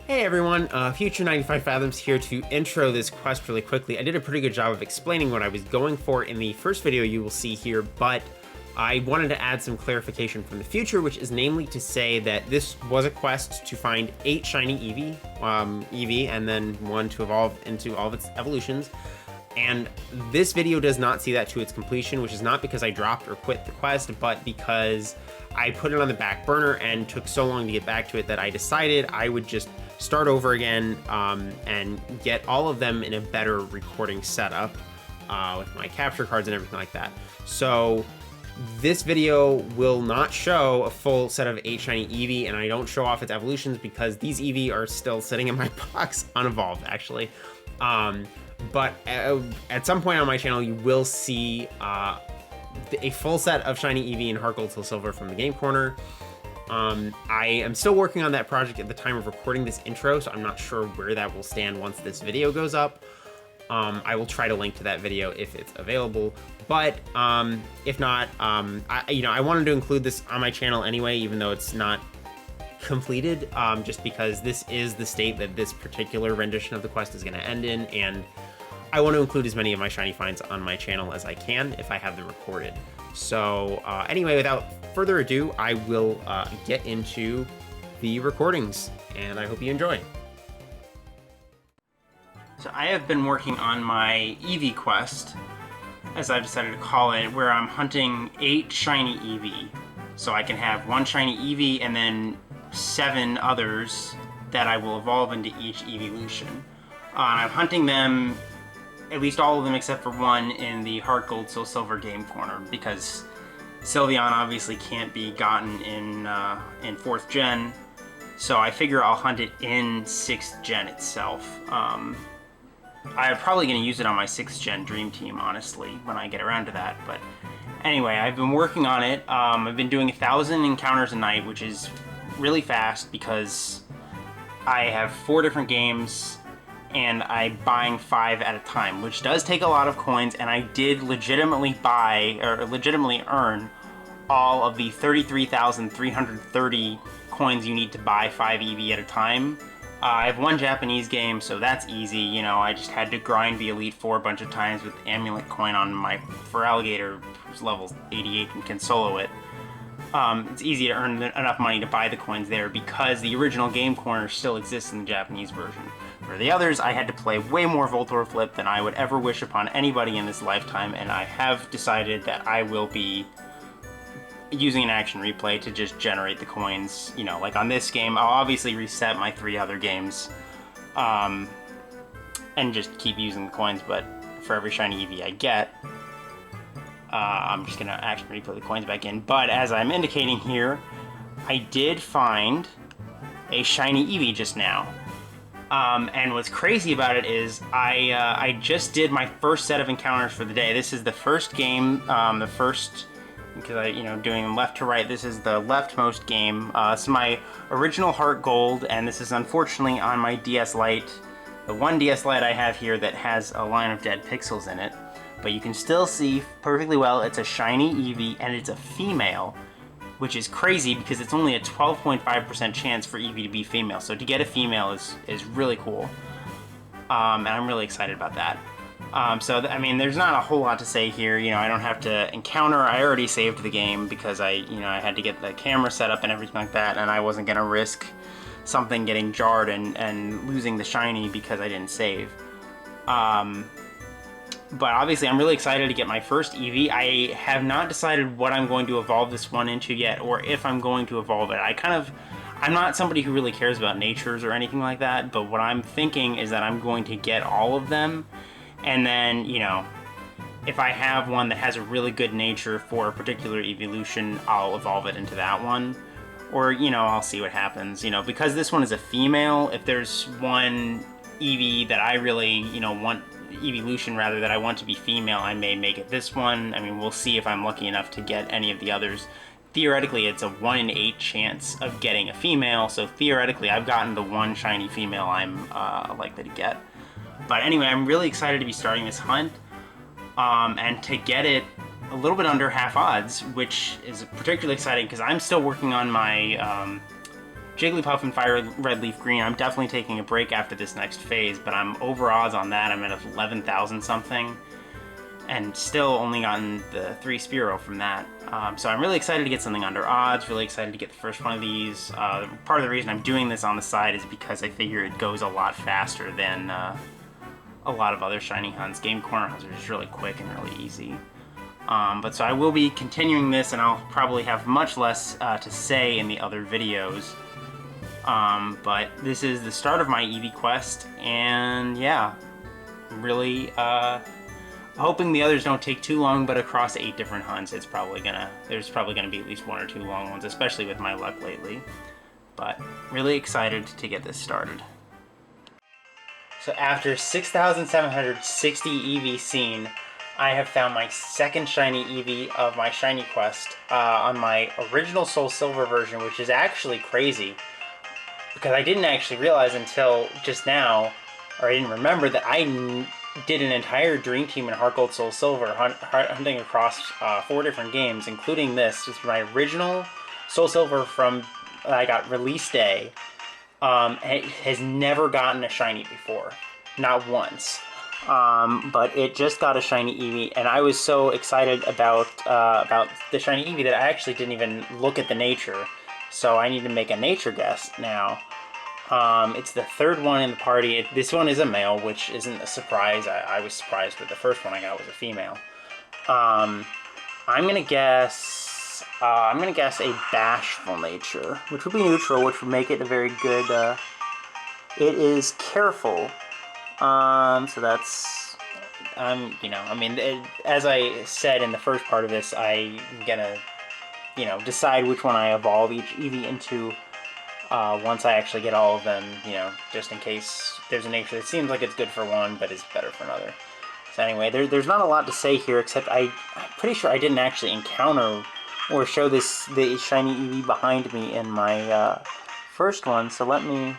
Hey everyone, Future 95 Fathoms here to intro this quest really quickly. I did a pretty good job of explaining what I was going for in the first video you will see here, but I wanted to add some clarification from the future, which is namely to say that this was a quest to find 8 shiny Eevee, and then 1 to evolve into all of its evolutions. And this video does not see that to its completion, which is not because I dropped or quit the quest, but because I put it on the back burner and took so long to get back to it that I decided I would just start over again and get all of them in a better recording setup with my capture cards and everything like that. So this video will not show a full set of 8 shiny Eevee, and I don't show off its evolutions because these Eevee are still sitting in my box unevolved, actually. But at some point on my channel, you will see a full set of shiny Eevee and HeartGold, SoulSilver from the Game Corner. I am still working on that project at the time of recording this intro, so I'm not sure where that will stand once this video goes up. I will try to link to that video if it's available, but if not, I wanted to include this on my channel anyway, even though it's not completed, just because this is the state that this particular rendition of the quest is going to end in, and I want to include as many of my shiny finds on my channel as I can if I have them recorded. So anyway, without further ado, I will get into the recordings, and I hope you enjoy. So I have been working on my Eevee quest, as I've decided to call it, where I'm hunting 8 shiny Eevee. So I can have 1 shiny Eevee and then 7 others that I will evolve into each Eeveelution. I'm hunting them, at least all of them except for 1, in the HeartGold SoulSilver Game Corner, because Sylveon obviously can't be gotten in 4th gen, so I figure I'll hunt it in 6th gen itself. I'm probably going to use it on my 6th gen Dream Team, honestly, when I get around to that, but anyway, I've been working on it. I've been doing 1,000 encounters a night, which is really fast because I have 4 different games and I'm buying 5 at a time, which does take a lot of coins, and I did legitimately buy, or legitimately earn, all of the 33,330 coins you need to buy 5 Eevee at a time. I have 1 Japanese game, so that's easy. You know, I just had to grind the Elite Four a bunch of times with Amulet coin on my Feraligatr, who's level 88 and can solo it. It's easy to earn enough money to buy the coins there because the original Game Corner still exists in the Japanese version. For the others, I had to play way more Voltor Flip than I would ever wish upon anybody in this lifetime, and I have decided that I will be using an action replay to just generate the coins. You know, like on this game, I'll obviously reset my 3 other games and just keep using the coins, but for every shiny Eevee I get, I'm just gonna action replay the coins back in. But as I'm indicating here, I did find a shiny Eevee just now. And what's crazy about it is I just did my first set of encounters for the day. This is the first game, the first, because doing them left to right, this is the leftmost game. It's my original HeartGold, and this is unfortunately on my DS Lite, the 1 DS Lite I have here that has a line of dead pixels in it. But you can still see perfectly well it's a shiny Eevee, and it's a female, which is crazy because it's only a 12.5% chance for Eevee to be female. So to get a female is really cool, and I'm really excited about that. I mean, there's not a whole lot to say here. You know, I don't have to encounter. I already saved the game because I had to get the camera set up and everything like that, and I wasn't gonna risk something getting jarred and losing the shiny because I didn't save. But obviously I'm really excited to get my first Eevee. I have not decided what I'm going to evolve this one into yet, or if I'm going to evolve it. I'm not somebody who really cares about natures or anything like that, but what I'm thinking is that I'm going to get all of them, and then, if I have one that has a really good nature for a particular Eeveelution, I'll evolve it into that one. Or, I'll see what happens. Because this one is a female, if there's one Eevee that I really, Eeveelution rather, that I want to be female, I may make it this one. I mean, we'll see if I'm lucky enough to get any of the others. Theoretically, it's a 1 in 8 chance of getting a female, so theoretically I've gotten the 1 shiny female I'm likely to get. But anyway, I'm really excited to be starting this hunt, and to get it a little bit under half odds, which is particularly exciting because I'm still working on my Jigglypuff and Fire Red Leaf Green, I'm definitely taking a break after this next phase, but I'm over odds on that. I'm at 11,000 something, and still only gotten the 3 Spearow from that. So I'm really excited to get something under odds, really excited to get the first one of these. Part of the reason I'm doing this on the side is because I figure it goes a lot faster than a lot of other shiny hunts. Game Corner hunts are just really quick and really easy. But so I will be continuing this, and I'll probably have much less to say in the other videos. But this is the start of my Eevee quest, and yeah, really hoping the others don't take too long, but across 8 different hunts, there's probably gonna be at least 1 or 2 long ones, especially with my luck lately. But really excited to get this started. So after 6,760 Eevee seen, I have found my second shiny Eevee of my shiny quest on my original SoulSilver version, which is actually crazy, because I didn't actually realize until just now, or I didn't remember, that I did an entire Dream Team in HeartGold SoulSilver hunting across 4 different games, including this. This is my original SoulSilver from I got release day. It has never gotten a shiny before, not once. But it just got a shiny Eevee, and I was so excited about the shiny Eevee that I actually didn't even look at the nature. So I need to make a nature guess now. It's the 3rd one in the party. This one is a male, which isn't a surprise. I was surprised that the first one I got was a female. I'm gonna guess a bashful nature, which would be neutral, which would make it a very good. It is careful. So that's, you know, I mean, as I said in the first part of this, I'm gonna, you know, decide which one I evolve each Eevee into once I actually get all of them, you know, just in case there's a nature that seems like it's good for one, but is better for another. So anyway, there's not a lot to say here, except I'm pretty sure I didn't actually encounter or show the shiny Eevee behind me in my first one, so let me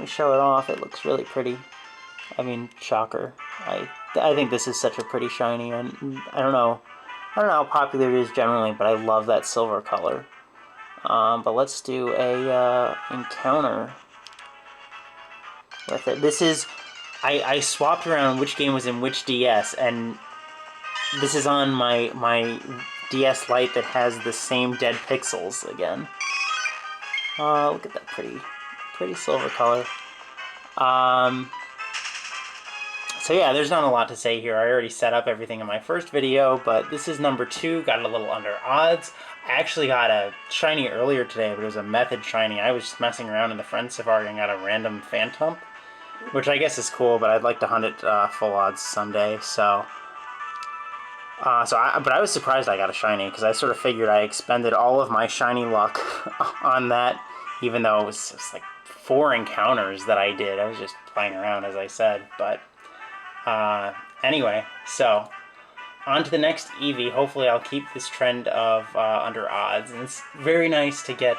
show it off. It looks really pretty. I mean, shocker. I think this is such a pretty shiny, and I don't know how popular it is generally, but I love that silver color. But let's do a encounter with it. This is, I swapped around which game was in which DS, and this is on my DS Lite that has the same dead pixels again. Look at that pretty silver color. So yeah, there's not a lot to say here. I already set up everything in my first video, but this is number 2. Got it a little under odds. I actually got a shiny earlier today, but it was a method shiny. I was just messing around in the Friend Safari and got a random Phantom, which I guess is cool, but I'd like to hunt it full odds someday. So but I was surprised I got a shiny, because I sort of figured I expended all of my shiny luck on that, even though it was just like 4 encounters that I did. I was just playing around, as I said, but anyway, so on to the next Eevee. Hopefully I'll keep this trend of under odds, and it's very nice to get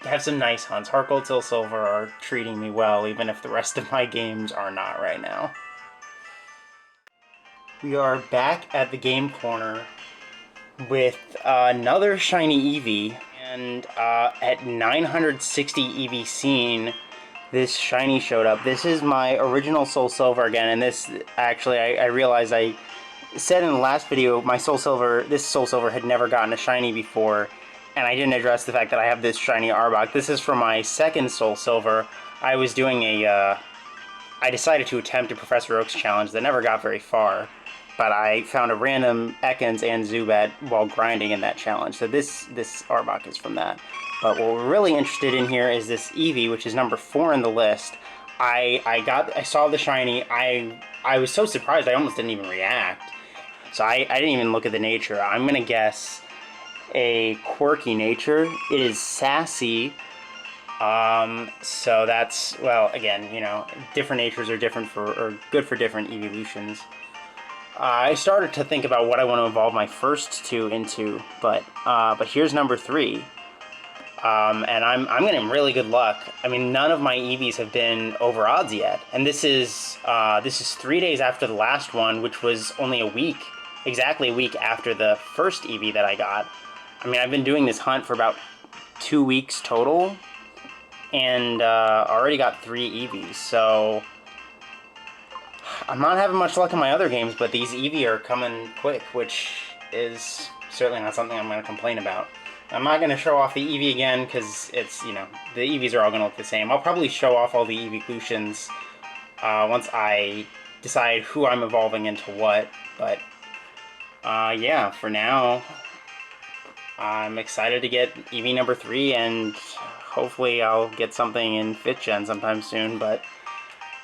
have some nice hunts. HeartGold, SoulSilver are treating me well, even if the rest of my games are not right now. We are back at the game corner with another shiny Eevee, and at 960 Eevee seen, this shiny showed up. This is my original SoulSilver again, and this, actually, I realized I said in the last video, this SoulSilver had never gotten a shiny before, and I didn't address the fact that I have this shiny Arbok. This is for my second SoulSilver. I was doing I decided to attempt a Professor Oak's challenge that never got very far, but I found a random Ekans and Zubat while grinding in that challenge, so this Arbok is from that. But what we're really interested in here is this Eevee, which is number 4 in the list. I saw the shiny. I was so surprised I almost didn't even react. So I didn't even look at the nature. I'm gonna guess a quirky nature. It is sassy. So that's, well, again, you know, different natures are good for different Eeveelutions. I started to think about what I want to evolve my first 2 into, but here's number 3. And I'm getting really good luck. I mean, none of my Eevees have been over odds yet, and this is 3 days after the last one, which was only exactly a week after the first Eevee that I got. I mean, I've been doing this hunt for about 2 weeks total, and already got 3 Eevees, so I'm not having much luck in my other games, but these Eevee are coming quick, which is certainly not something I'm going to complain about. I'm not going to show off the Eevee again, because it's, you know, the Eevees are all going to look the same. I'll probably show off all the Eeveelutions once I decide who I'm evolving into what, but yeah, for now, I'm excited to get Eevee number 3, and hopefully I'll get something in 5th gen sometime soon, but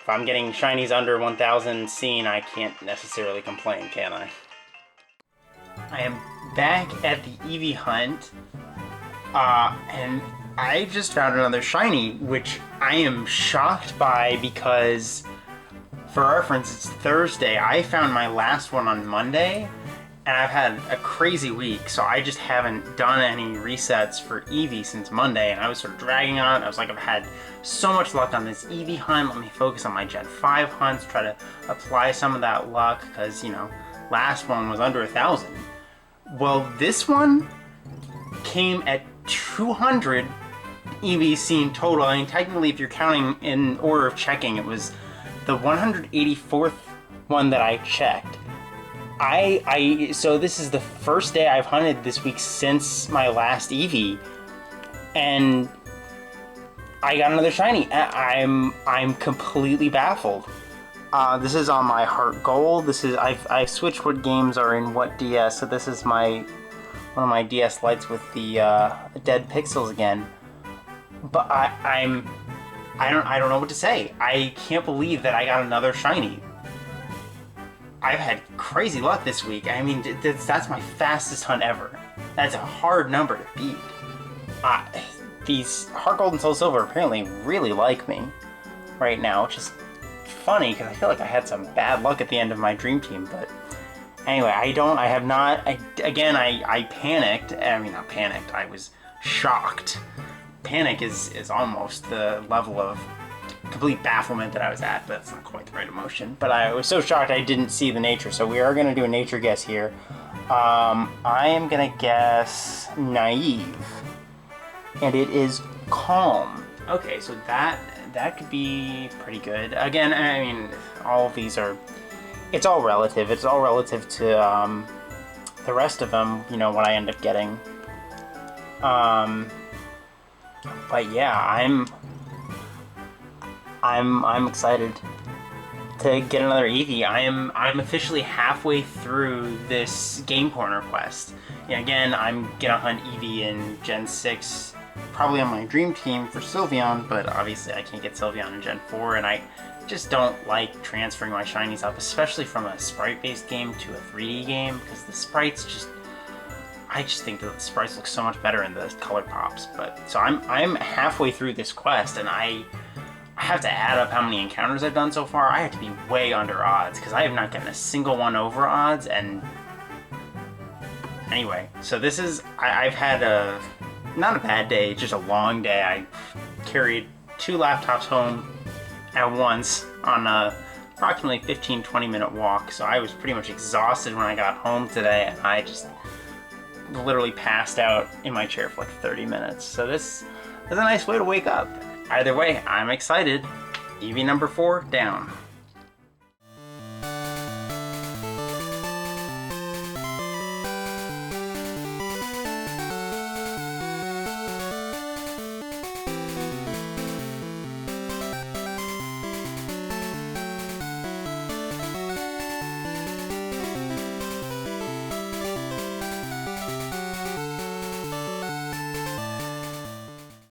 if I'm getting shinies under 1000 seen, I can't necessarily complain, can I? I am back at the Eevee hunt, and I just found another shiny, which I am shocked by because, for reference, it's Thursday. I found my last one on Monday, and I've had a crazy week, so I just haven't done any resets for Eevee since Monday, and I was sort of dragging on it. I was like, I've had so much luck on this Eevee hunt, let me focus on my Gen 5 hunts, try to apply some of that luck, because, you know, last one was under 1000. Well, this one came at 200 Eevees seen total. I mean, technically, if you're counting in order of checking, it was the 184th one that I checked. So this is the first day I've hunted this week since my last Eevee, and I got another shiny. I'm completely baffled. This is on my HeartGold. This is I've switched what games are in what DS. So this is one of my DS lights with the dead pixels again. But I don't know what to say. I can't believe that I got another shiny. I've had crazy luck this week. I mean, that's my fastest hunt ever. That's a hard number to beat. These HeartGold and SoulSilver apparently really like me right now, which is funny because I feel like I had some bad luck at the end of my dream team. But anyway, I panicked. I mean, not panicked. I was shocked. Panic is almost the level of complete bafflement that I was at, but that's not quite the right emotion. But I was so shocked I didn't see the nature, so we are going to do a nature guess here. I am going to guess naive, and it is calm. Okay, so that could be pretty good. Again, I mean, all of these are, it's all relative. It's all relative to the rest of them, you know, what I end up getting. But yeah, I'm excited to get another Eevee. I'm officially halfway through this Game Corner quest. Yeah, again, I'm gonna hunt Eevee in Gen 6, probably on my dream team for Sylveon, but obviously I can't get Sylveon in Gen 4, and I just don't like transferring my shinies up, especially from a sprite-based game to a 3D game, because the sprites I just think that the sprites look so much better in the color pops. But so I'm halfway through this quest, and I have to add up how many encounters I've done so far. I have to be way under odds because I have not gotten a single one over odds. And anyway, so this is I've had not a bad day, just a long day. I carried 2 laptops home at once on a approximately 15-20 minute walk. So I was pretty much exhausted when I got home today, and I just literally passed out in my chair for like 30 minutes. So this is a nice way to wake up. Either way, I'm excited. Eevee number 4 down.